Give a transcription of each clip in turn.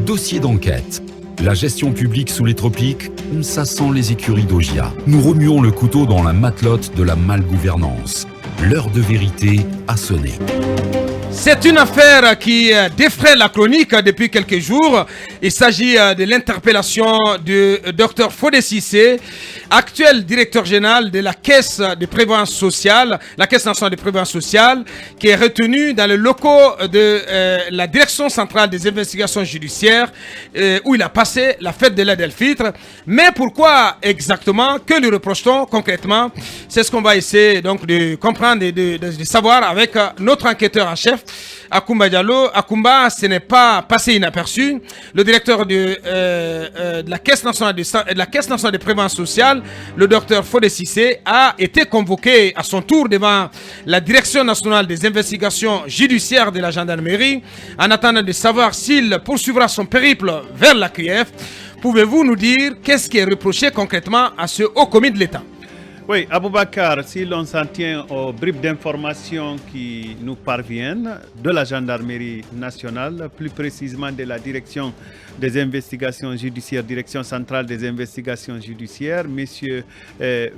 Dossier d'enquête. La gestion publique sous les tropiques, ça sent les écuries d'Augia. Nous remuons le couteau dans la matelote de la malgouvernance. L'heure de vérité a sonné. C'est une affaire qui défraie la chronique depuis quelques jours. Il s'agit de l'interpellation du Dr Fodé Cissé, actuel directeur général de la Caisse de prévoyance sociale, la Caisse nationale de prévoyance sociale, qui est retenu dans les locaux de la Direction centrale des investigations judiciaires, où il a passé la fête de l'Aïd el-Fitr. Mais pourquoi exactement? Que lui reproche-t-on concrètement? C'est ce qu'on va essayer donc de comprendre et de savoir avec notre enquêteur en chef, Akoumba Diallo. Akoumba, ce n'est pas passé inaperçu. Le directeur de la Caisse nationale de prévoyance sociale, le docteur Fodé Cissé, a été convoqué à son tour devant la Direction nationale des investigations judiciaires de la gendarmerie en attendant de savoir s'il poursuivra son périple vers la CRIEF. Pouvez-vous nous dire qu'est-ce qui est reproché concrètement à ce haut commis de l'État? Oui, Aboubakar, si l'on s'en tient aux bribes d'informations qui nous parviennent de la gendarmerie nationale, plus précisément de la direction des investigations judiciaires, direction centrale des investigations judiciaires, M.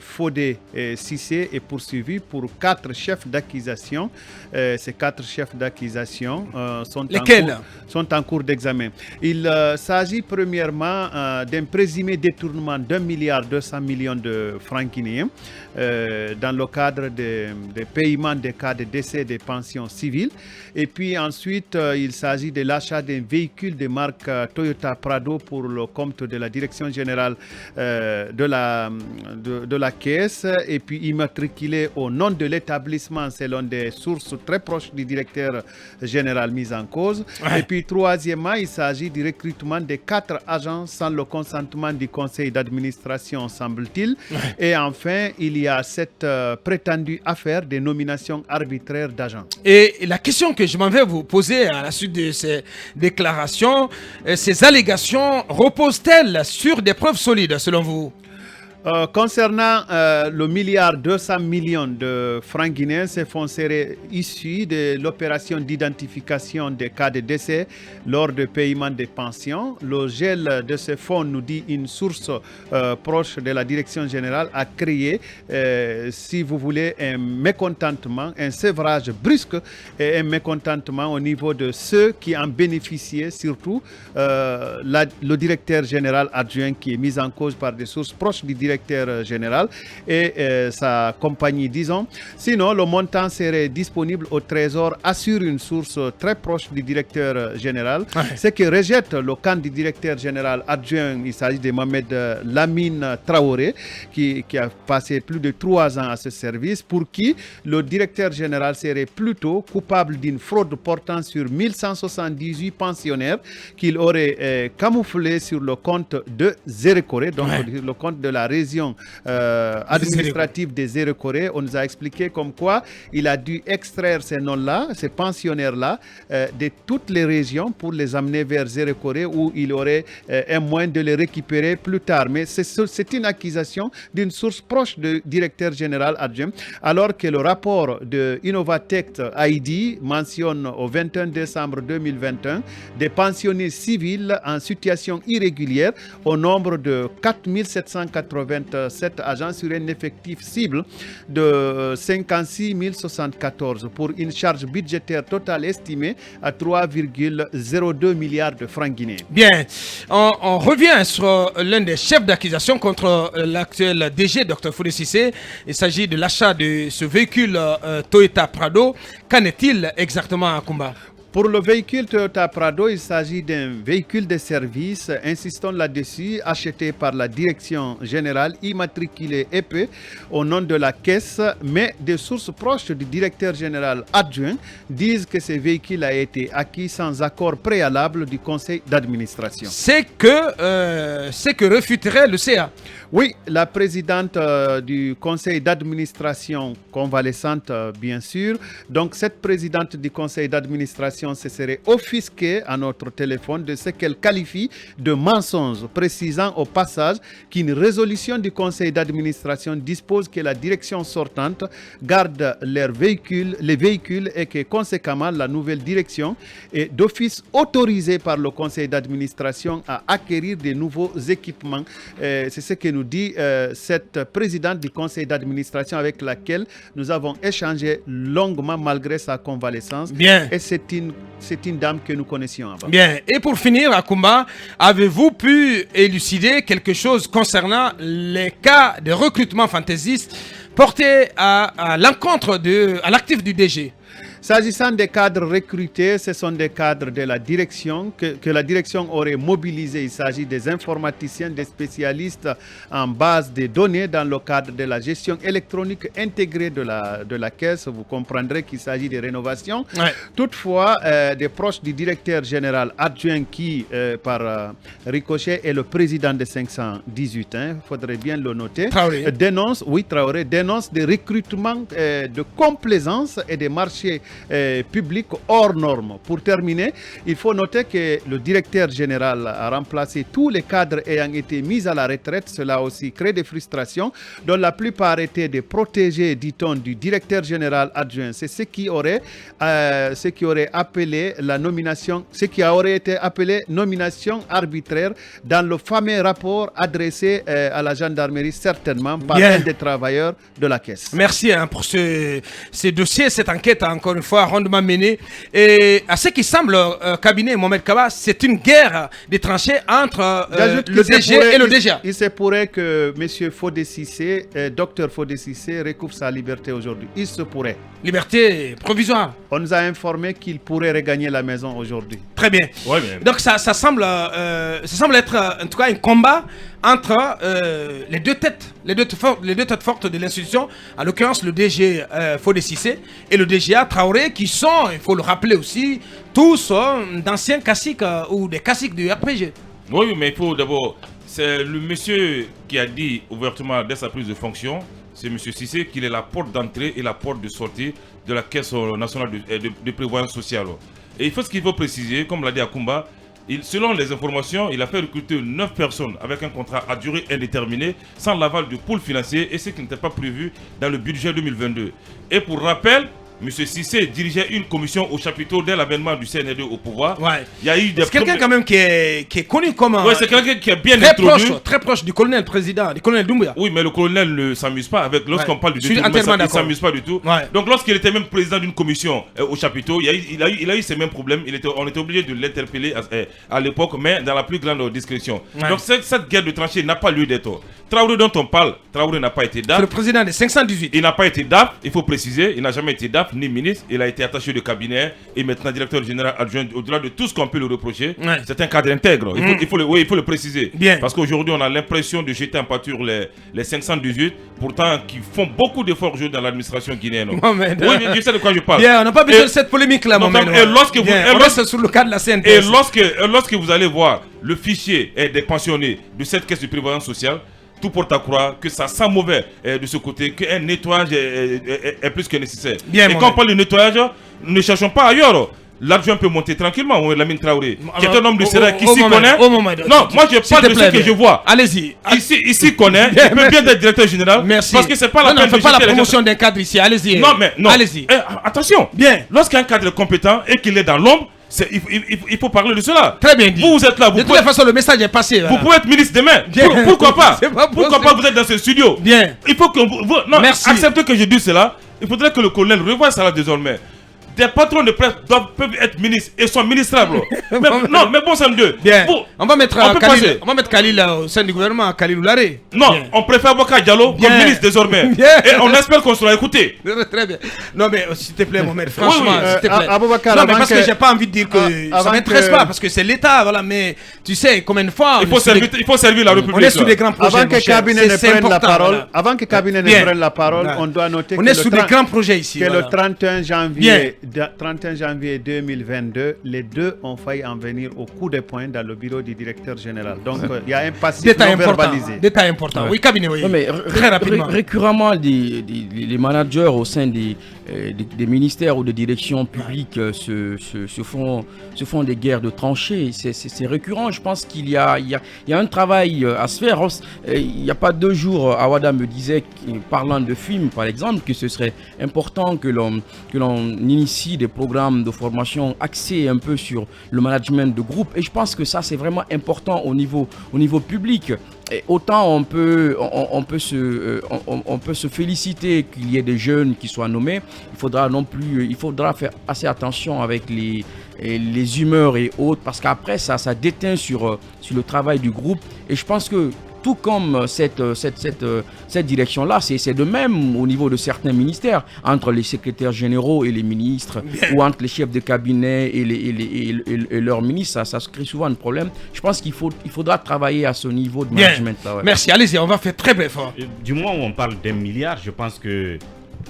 Fodé Cissé est poursuivi pour 4 chefs d'accusation. Ces 4 chefs d'accusation sont en cours d'examen. Il s'agit premièrement d'un présumé détournement d'1,2 milliard de francs guinéens dans le cadre des paiements des cas de décès des pensions civiles. Et puis ensuite, il s'agit de l'achat d'un véhicule de marque Toyota Prado pour le compte de la direction générale de la caisse, et puis immatriculé au nom de l'établissement selon des sources très proches du directeur général mis en cause. Ouais. Et puis troisièmement, il s'agit du recrutement de 4 agents sans le consentement du conseil d'administration, semble-t-il. Ouais. Et enfin, il y a cette prétendue affaire de nomination arbitraire d'agents. Et la question que je m'en vais vous poser à la suite de ces déclarations, ces allégations reposent-elles sur des preuves solides selon vous? Concernant le 1,2 milliard de francs guinéens, ces fonds seraient issus de l'opération d'identification des cas de décès lors de paiement des pensions. Le gel de ces fonds, nous dit une source proche de la direction générale, a créé, si vous voulez, un mécontentement, un sevrage brusque et un mécontentement au niveau de ceux qui en bénéficiaient, surtout le directeur général adjoint qui est mis en cause par des sources proches du directeur général et sa compagnie, disons. Sinon, le montant serait disponible au Trésor, assure une source très proche du directeur général. Ouais. Ce qui rejette le camp du directeur général adjoint. Il s'agit de Mohamed Lamine Traoré, qui a passé plus de 3 ans à ce service, pour qui le directeur général serait plutôt coupable d'une fraude portant sur 1178 pensionnaires qu'il aurait camouflé sur le compte de Zérekoré, donc ouais, le compte de la région administrative des Zérekoré. On nous a expliqué comme quoi il a dû extraire ces noms-là, ces pensionnaires-là, de toutes les régions pour les amener vers Zérekoré, où il aurait un moyen de les récupérer plus tard. Mais c'est une accusation d'une source proche du directeur général adjoint, alors que le rapport de Innovatech ID mentionne au 21 décembre 2021 des pensionnés civils en situation irrégulière au nombre de 4787 agents sur un effectif cible de 56 074 pour une charge budgétaire totale estimée à 3,02 milliards de francs guinéens. Bien, on revient sur l'un des chefs d'accusation contre l'actuel DG, Dr Fodé Cissé. Il s'agit de l'achat de ce véhicule Toyota Prado. Qu'en est-il exactement à Akoumba? Pour le véhicule Toyota Prado, il s'agit d'un véhicule de service, insistons là-dessus, acheté par la direction générale, immatriculé EP au nom de la caisse, mais des sources proches du directeur général adjoint disent que ce véhicule a été acquis sans accord préalable du conseil d'administration. C'est que refuterait le CA. Oui, la présidente du conseil d'administration, convalescente bien sûr, donc cette présidente du conseil d'administration direction se serait offusquée à notre téléphone de ce qu'elle qualifie de mensonge, précisant au passage qu'une résolution du conseil d'administration dispose que la direction sortante garde les véhicules et que conséquemment la nouvelle direction est d'office autorisée par le conseil d'administration à acquérir de nouveaux équipements. C'est ce que nous dit cette présidente du conseil d'administration avec laquelle nous avons échangé longuement malgré sa convalescence. Bien. Et c'est une dame que nous connaissions avant. Bien. Et pour finir, Akoumba, avez-vous pu élucider quelque chose concernant les cas de recrutement fantaisiste portés à l'actif du DG? S'agissant des cadres recrutés, ce sont des cadres de la direction que la direction aurait mobilisés. Il s'agit des informaticiens, des spécialistes en base de données dans le cadre de la gestion électronique intégrée de la caisse. Vous comprendrez qu'il s'agit de rénovations. Ouais. Toutefois, des proches du directeur général adjoint qui, par ricochet, est le président de 518, il faudrait bien le noter, Traoré. dénonce des recrutements de complaisance et des marchés publics hors normes. Pour terminer, il faut noter que le directeur général a remplacé tous les cadres ayant été mis à la retraite. Cela aussi crée des frustrations dont la plupart étaient des protégés, dit-on, du directeur général adjoint. C'est ce qui aurait appelé la nomination, ce qui aurait été appelé nomination arbitraire dans le fameux rapport adressé à la gendarmerie, certainement par un des travailleurs de la caisse. Merci pour ce dossier, cette enquête, encore une fois, rondement menée. Et à ce qui semble, cabinet Mohamed Kaba, c'est une guerre des tranchées entre le DG et le DGA. Il se pourrait que M. Fodé Cissé, Dr Fodé Cissé, recouvre sa liberté aujourd'hui. Il se pourrait. Liberté provisoire. On nous a informé qu'il pourrait regagner la maison aujourd'hui. Très bien. Ouais, mais... Donc ça semble être en tout cas un combat entre les deux têtes fortes de l'institution, en l'occurrence le DG Fodé Cissé et le DGA Traoré, qui sont, il faut le rappeler aussi, tous d'anciens caciques ou des caciques du RPG. Oui, mais il faut d'abord... C'est le monsieur qui a dit ouvertement dès sa prise de fonction, c'est M. Cissé, qu'il est la porte d'entrée et la porte de sortie de la Caisse nationale de prévoyance sociale. Et il faut ce qu'il faut préciser, comme l'a dit Akoumba, selon les informations, il a fait recruter 9 personnes avec un contrat à durée indéterminée sans l'aval du pool financier, et ce qui n'était pas prévu dans le budget 2022. Et pour rappel, M. Cissé dirigeait une commission au chapiteau dès l'avènement du CNRD au pouvoir. Ouais. Il y a eu des c'est quelqu'un quand même qui est connu comme ouais, c'est quelqu'un qui est bien très introduit. Très proche du colonel président, du colonel Doumbouya. Oui, mais le colonel ne s'amuse pas avec lorsqu'on parle du détournement, détournement, il ne s'amuse pas du tout. Ouais. Donc lorsqu'il était même président d'une commission au chapiteau, il a eu ces mêmes problèmes. On était obligé de l'interpeller à l'époque, mais dans la plus grande discrétion. Ouais. Donc cette guerre de tranchées n'a pas lieu d'être. Traoré dont on parle, Traoré n'a pas été DAF. C'est le président des 518. Il n'a pas été DAF, il faut préciser, il n'a jamais été DAF ni ministre. Il a été attaché de cabinet et maintenant directeur général adjoint. Au-delà de tout ce qu'on peut le reprocher, c'est un cadre intègre. Il faut le préciser. Bien. Parce qu'aujourd'hui, on a l'impression de jeter en pâture les 518, pourtant qui font beaucoup d'efforts aujourd'hui dans l'administration guinéenne. Oui, je sais de quoi je parle. Bien, on n'a pas besoin de cette polémique-là, Mohamed. Et lorsque on reste sur le cas de la CNTS. Et lorsque vous allez voir le fichier des pensionnés de cette caisse de prévoyance sociale, tout porte à croire que ça sent mauvais de ce côté, qu'un nettoyage est plus que nécessaire. Bien, et quand on parle de nettoyage, ne cherchons pas ailleurs. L'argent peut monter tranquillement, Lamine Traoré, qui est un homme de Sérac qui s'y connaît. Non, moi je parle de ce que je vois. Allez-y. Ici connaît, il peut bien être directeur général. Merci. Parce que c'est pas la peine de fais pas la promotion d'un cadre ici, allez-y. Non, mais non. Allez-y. Attention. Bien. Lorsqu'un cadre est compétent et qu'il est dans l'ombre, il faut parler de cela. Très bien dit. Vous êtes là. De toute façon, le message est passé. Vous pouvez être ministre demain. Pourquoi pas? Pourquoi pas vous êtes dans ce studio? Bien. Il faut que non, acceptez que je dise cela. Il faudrait que le colonel revoie cela désormais. Des patrons de presse peuvent être ministres et sont ministrables. mais bon sang de Dieu. Bien. On va mettre Khalil au sein du gouvernement, Khalil Oularé. Non, on préfère Bokar Diallo comme ministre désormais. Et on espère qu'on sera écouté. Très bien. Non mais s'il te plaît, Mohamed, franchement, s'il te plaît. Aboubacar, non mais parce que j'ai pas envie de dire que ça m'intéresse pas, parce que c'est l'État, voilà. Mais tu sais, combien de fois il faut servir la République. On est sous des grands projets. Avant que cabinet ne prenne la parole, on doit noter on est sous des grands projets ici. Que le 31 janvier 31 janvier 2022, les deux ont failli en venir au coup de poing dans le bureau du directeur général. Donc, il y a un passif non verbalisé. Détail important. Ouais. Oui, cabinet, oui. Non, mais très rapidement. Récurremment, les managers au sein des ministères ou des directions publiques se font des guerres de tranchées. C'est récurrent. Je pense qu'il y a un travail à se faire. Il n'y a pas 2 jours, Awada me disait, parlant de films par exemple, que ce serait important que l'on initie des programmes de formation axés un peu sur le management de groupe. Et je pense que ça, c'est vraiment important au niveau public. Et autant on peut se féliciter qu'il y ait des jeunes qui soient nommés, il faudra faire assez attention avec les humeurs et autres, parce qu'après ça déteint sur le travail du groupe. Et je pense que tout comme cette direction-là, c'est de même au niveau de certains ministères, entre les secrétaires généraux et les ministres, ou entre les chefs de cabinet et leurs ministres, ça se crée souvent un problème. Je pense qu'il faudra travailler à ce niveau de management. Là, ouais. Merci, allez-y, on va faire très bref. Du moment où on parle d'1 milliard, je pense que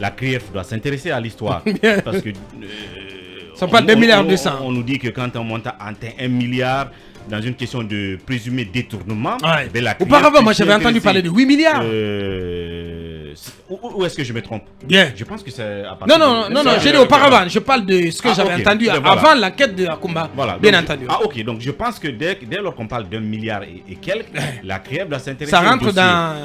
la CRIEF doit s'intéresser à l'histoire. Parce que ça parle d'1 milliard 200. On nous dit que quand on monte à 1 milliard, dans une question de présumé détournement. Ouais. Auparavant, moi j'avais entendu parler de 8 milliards. Où est-ce que je me trompe? Bien. Je pense que c'est à partir Non, j'ai dit auparavant. Je parle de ce que j'avais entendu avant l'enquête de Akumba. Voilà. Bien entendu. Ok, donc je pense que dès lors qu'on parle d'1 milliard et quelques, la CRIEF doit s'intéresser. Ça rentre dans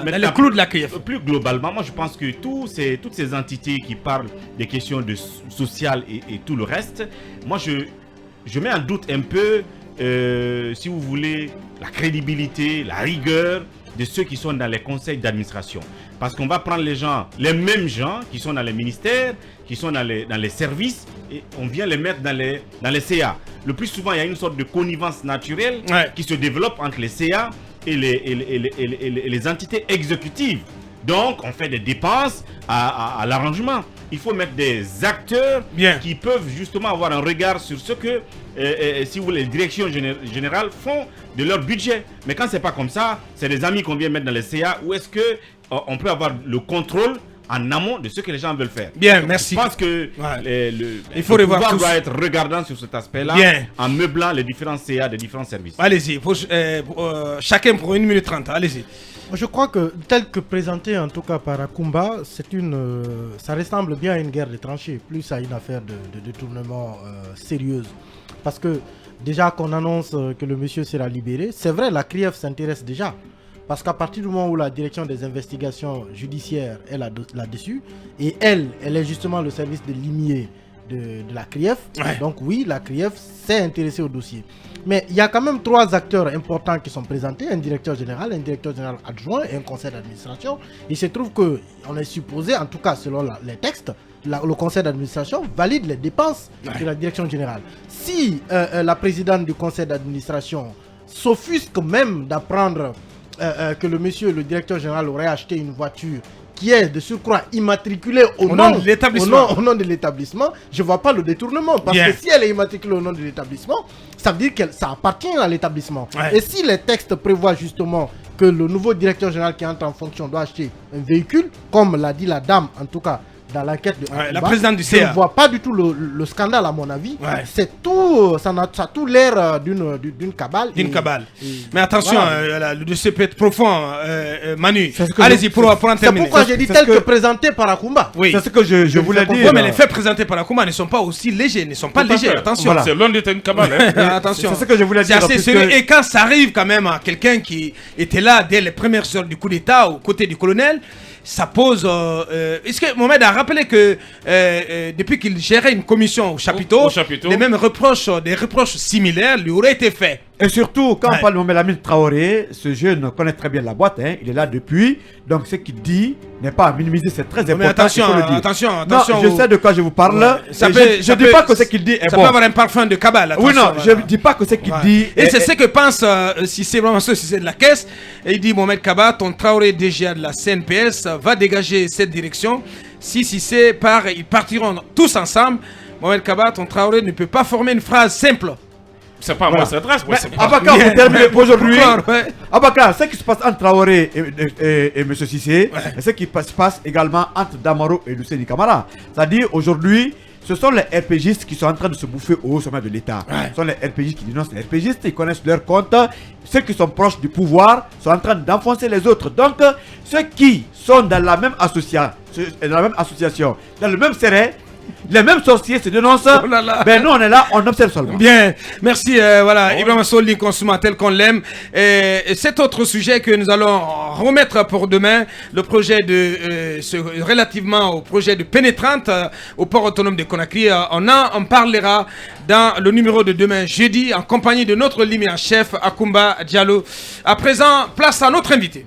le clou de la CRIEF. Plus globalement, moi je pense que toutes ces entités qui parlent des questions de social et tout le reste, moi je mets en doute un peu, si vous voulez, la crédibilité, la rigueur de ceux qui sont dans les conseils d'administration. Parce qu'on va prendre les mêmes gens qui sont dans les ministères, qui sont dans les services, et on vient les mettre dans les CA. Le plus souvent, il y a une sorte de connivence naturelle qui se développe entre les CA et les entités exécutives. Donc, on fait des dépenses à l'arrangement. Il faut mettre des acteurs qui peuvent justement avoir un regard sur ce que, si vous voulez, les directions générales font de leur budget. Mais quand c'est pas comme ça, c'est des amis qu'on vient mettre dans les CA, où est-ce que on peut avoir le contrôle en amont de ce que les gens veulent faire. Bien, merci. Je pense que il faut revoir pouvoir doit être regardant sur cet aspect-là, en meublant les différents CA des différents services. Allez-y, chacun pour 1 minute 30, allez-y. Je crois que tel que présenté en tout cas par Akumba, ça ressemble bien à une guerre de tranchées, plus à une affaire de détournement sérieuse. Parce que déjà qu'on annonce que le monsieur sera libéré, c'est vrai, la CRIEF s'intéresse déjà. Parce qu'à partir du moment où la direction des investigations judiciaires est là-dessus, et elle est justement le service de limier de la CRIEF, donc oui, la CRIEF s'est intéressée au dossier. Mais il y a quand même 3 acteurs importants qui sont présentés, un directeur général adjoint et un conseil d'administration. Il se trouve qu'on est supposé, en tout cas selon les textes, le conseil d'administration valide les dépenses de la direction générale. Si la présidente du conseil d'administration s'offusque même d'apprendre que le directeur général aurait acheté une voiture qui est de surcroît immatriculée au nom de l'établissement, je ne vois pas le détournement. Parce que si elle est immatriculée au nom de l'établissement, ça veut dire que ça appartient à l'établissement. Et si les textes prévoient justement que le nouveau directeur général qui entre en fonction doit acheter un véhicule, comme l'a dit la dame en tout cas dans l'enquête de la présidente du CA. Je ne vois pas du tout le scandale à mon avis. C'est tout, ça a tout l'air d'une cabale. Mais attention, le dossier peut être profond, Manu. Allez-y pour en terminer. C'est pourquoi j'ai dit tel que présenté par Akumba. C'est ce que je voulais dire. Oui, mais les faits présentés par Akumba ne sont pas aussi légers, ne sont pas légers. Attention. C'est loin d'être une cabale. Attention. C'est ce que je voulais dire. C'est assez sérieux. Et quand ça arrive quand même à quelqu'un qui était là dès les premières heures du coup d'État aux côtés du colonel, ça pose... Est-ce que Mohamed a rappelé que depuis qu'il gérait une commission au chapiteau, les mêmes des reproches similaires lui auraient été faits. Et surtout, quand on parle de Mohamed Lamine Traoré, ce jeune connaît très bien la boîte, il est là depuis, donc ce qu'il dit n'est pas à minimiser, c'est très important. Mais attention. Non, je sais de quoi je vous parle. Je ne dis pas que ce qu'il dit est bon. Ça peut avoir un parfum de cabale. Oui, non, je ne dis pas que ce qu'il dit... Et c'est ce que pense, si c'est vraiment ça, si c'est de la caisse, et il dit Mohamed Kaba, ton Traoré DGA de la CNPS va dégager cette direction. Si c'est ils partiront tous ensemble. Mohamed Kaba, ton Traoré ne peut pas former une phrase simple. C'est pas moi, c'est adresse. Abaka, vous terminez aujourd'hui. Abaka, ce qui se passe entre Traoré et M. Cissé, et ce qui se passe également entre Damaro et Lucien Camara. C'est-à-dire, aujourd'hui, ce sont les RPGistes qui sont en train de se bouffer au sommet de l'État. Ouais. Ce sont les RPGistes qui dénoncent les RPGistes, ils connaissent leur compte. Ceux qui sont proches du pouvoir sont en train d'enfoncer les autres. Donc, ceux qui sont dans la même association, dans le même serré, les mêmes sorciers se dénoncent. Oh là là. Ben nous on est là, on observe seulement. Bien, merci. Voilà, Ibrahima Soli Consouma tel qu'on l'aime. Et cet autre sujet que nous allons remettre pour demain, le projet relativement au projet de pénétrante au port autonome de Conakry, on parlera dans le numéro de demain jeudi en compagnie de notre ligne en chef Akumba Diallo. À présent, place à notre invité.